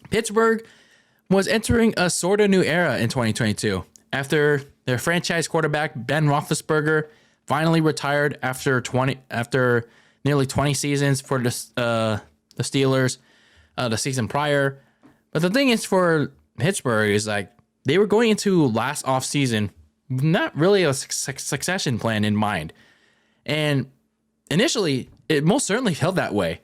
Pittsburgh was entering a sort of new era in 2022 after their franchise quarterback Ben Roethlisberger finally retired after nearly 20 seasons for the Steelers, the season prior. But the thing is for Pittsburgh is like they were going into last offseason not really a succession plan in mind. And initially, it most certainly felt that way.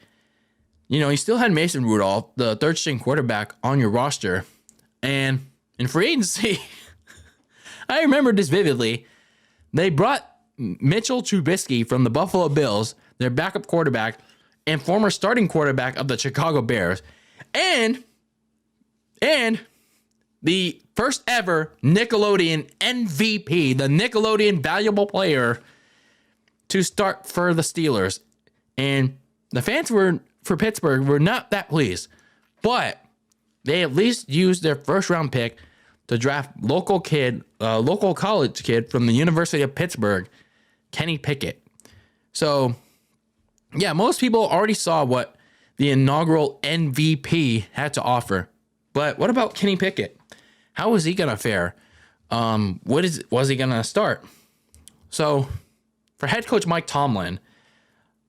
You know, you still had Mason Rudolph, the third string quarterback, on your roster. And in free agency, I remember this vividly. They brought Mitchell Trubisky from the Buffalo Bills, their backup quarterback, and former starting quarterback of the Chicago Bears. And the first ever Nickelodeon MVP, the Nickelodeon valuable player, to start for the Steelers. And the fans for Pittsburgh were not that pleased. But they at least used their first round pick to draft local college kid from the University of Pittsburgh, Kenny Pickett. So, yeah, most people already saw what the inaugural MVP had to offer. But what about Kenny Pickett? How was he going to fare? Was he going to start? So, for head coach Mike Tomlin,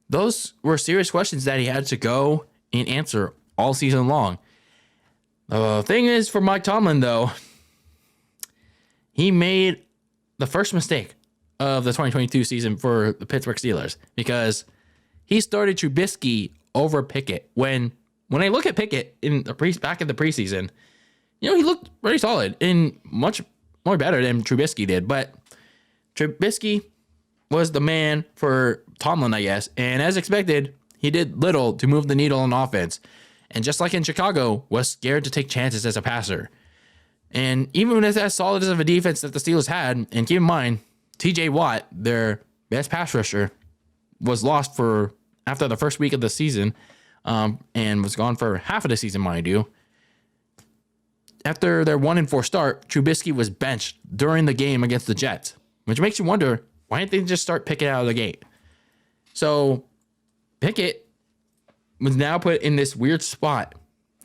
those were serious questions that he had to go and answer all season long. The thing is, for Mike Tomlin, though, he made the first mistake of the 2022 season for the Pittsburgh Steelers because he started Trubisky over Pickett. When I look at Pickett back in the preseason, you know, he looked very solid and much more better than Trubisky did. But Trubisky was the man for Tomlin, I guess. And as expected, he did little to move the needle on offense. And just like in Chicago, was scared to take chances as a passer. And even with as solid of a defense that the Steelers had, and keep in mind, TJ Watt, their best pass rusher, was lost after the first week of the season and was gone for half of the season, mind you. After their 1-4 start, Trubisky was benched during the game against the Jets, which makes you wonder, why didn't they just start Pickett out of the gate? So Pickett was now put in this weird spot.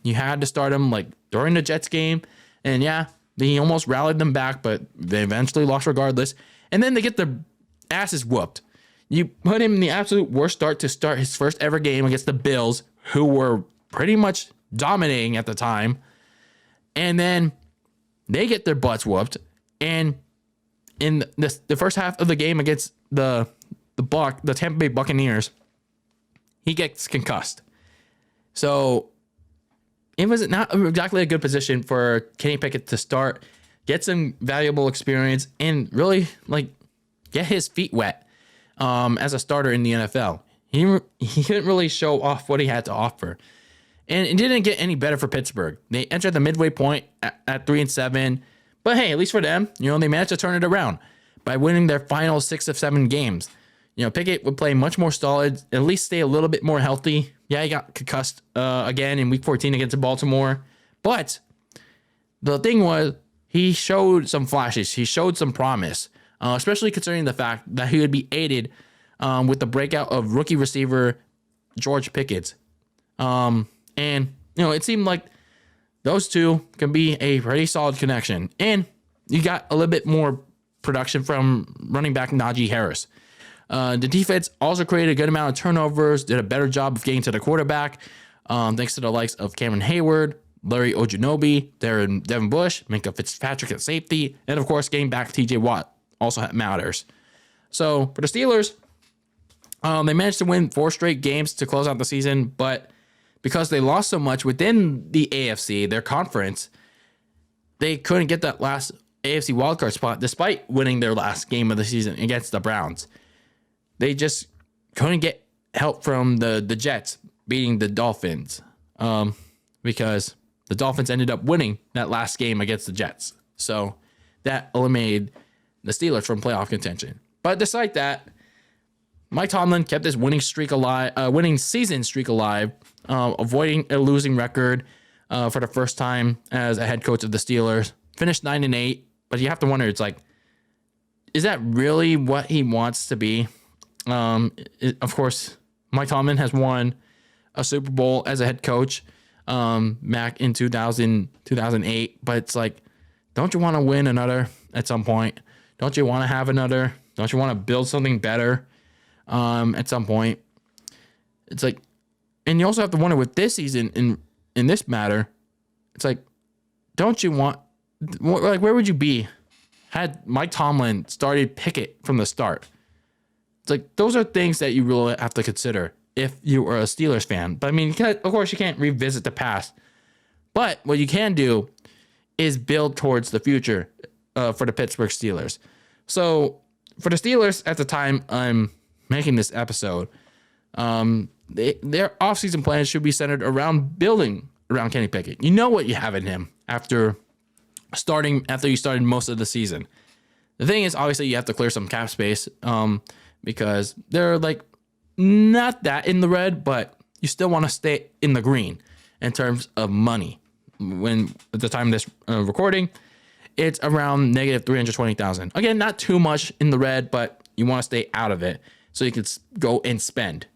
You had to start him like during the Jets game. And yeah, he almost rallied them back, but they eventually lost regardless. And then they get their asses whooped. You put him in the absolute worst start to start his first ever game against the Bills, who were pretty much dominating at the time. And then they get their butts whooped. And in the first half of the game against the Tampa Bay Buccaneers, he gets concussed. So it was not exactly a good position for Kenny Pickett to start, get some valuable experience, and really get his feet wet as a starter in the NFL. He couldn't really show off what he had to offer. And it didn't get any better for Pittsburgh. They entered the midway point at 3-7. But hey, at least for them, they managed to turn it around by winning their final 6 of 7 games. Pickett would play much more solid, at least stay a little bit more healthy. Yeah, he got concussed again in Week 14 against Baltimore. But the thing was, he showed some flashes. He showed some promise, especially considering the fact that he would be aided with the breakout of rookie receiver George Pickens. And it seemed like those two can be a pretty solid connection. And you got a little bit more production from running back Najee Harris. The defense also created a good amount of turnovers, did a better job of getting to the quarterback, thanks to the likes of Cameron Hayward, Larry Ojunobi, Devin Bush, Minkah Fitzpatrick at safety, and of course, getting back TJ Watt also matters. So for the Steelers, they managed to win 4 straight games to close out the season, but because they lost so much within the AFC, their conference, they couldn't get that last AFC wildcard spot despite winning their last game of the season against the Browns. They just couldn't get help from the Jets beating the Dolphins because the Dolphins ended up winning that last game against the Jets. So that eliminated the Steelers from playoff contention. But despite that, Mike Tomlin kept his winning season streak alive, avoiding a losing record for the first time as a head coach of the Steelers. Finished 9-8, but you have to wonder, is that really what he wants to be? Of course, Mike Tomlin has won a Super Bowl as a head coach back in 2008. But it's like, don't you want to win another at some point? Don't you want to have another? Don't you want to build something better at some point? It's like, and you also have to wonder with this season in this matter, it's like, don't you want, like, where would you be had Mike Tomlin started Pickett from the start? It's like, those are things that you really have to consider if you are a Steelers fan. But I mean, of course, you can't revisit the past. But what you can do is build towards the future for the Pittsburgh Steelers. So for the Steelers at the time I'm making this episode, their offseason plans should be centered around building around Kenny Pickett. You know what you have in him after you started most of the season. The thing is, obviously, you have to clear some cap space because they're like not that in the red, but you still want to stay in the green in terms of money. When at the time of this recording, it's around negative $320,000. Again, not too much in the red, but you want to stay out of it so you can go and spend.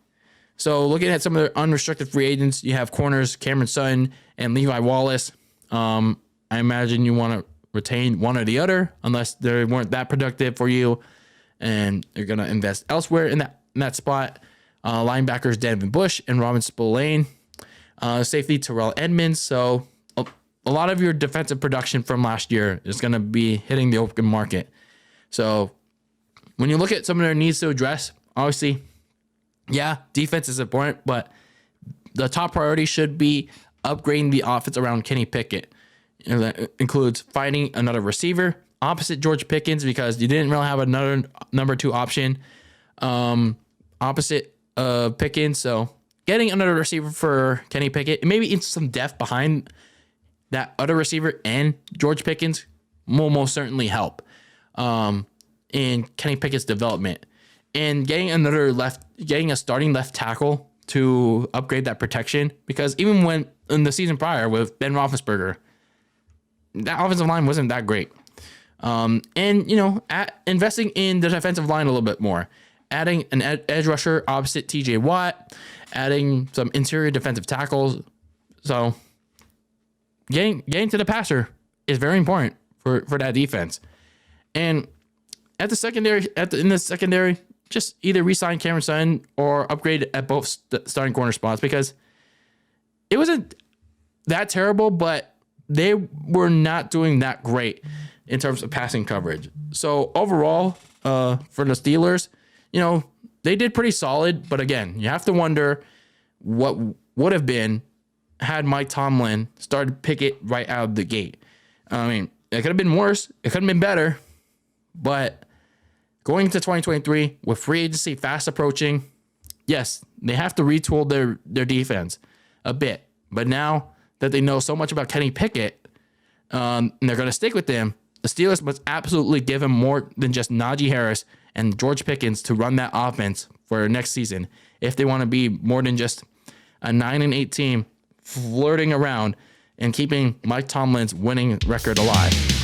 So looking at some of their unrestricted free agents, you have corners Cameron Sutton and Levi Wallace. I imagine you want to retain one or the other unless they weren't that productive for you and you're going to invest elsewhere in that spot. Linebackers Devin Bush and Robin Spillane. Safety Terrell Edmonds. So a lot of your defensive production from last year is going to be hitting the open market. So when you look at some of their needs to address, obviously, yeah, defense is important, but the top priority should be upgrading the offense around Kenny Pickett. That includes finding another receiver opposite George Pickens because you didn't really have another number 2 option opposite Pickens. So getting another receiver for Kenny Pickett and maybe some depth behind that other receiver and George Pickens will most certainly help in Kenny Pickett's development. And getting a starting left tackle to upgrade that protection, because even when in the season prior with Ben Roethlisberger, that offensive line wasn't that great. And investing in the defensive line a little bit more, adding an edge rusher opposite TJ Watt, adding some interior defensive tackles. So getting to the passer is very important for that defense. And in the secondary, just either re-sign Cameron Sutton or upgrade at both starting corner spots because it wasn't that terrible, but they were not doing that great in terms of passing coverage. So overall, for the Steelers, they did pretty solid. But again, you have to wonder what would have been had Mike Tomlin started Pickett right out of the gate. I mean, it could have been worse. It could have been better. But going into 2023 with free agency fast approaching, yes, they have to retool their defense a bit. But now that they know so much about Kenny Pickett, and they're going to stick with him, the Steelers must absolutely give him more than just Najee Harris and George Pickens to run that offense for next season if they want to be more than just a 9-8 team flirting around and keeping Mike Tomlin's winning record alive.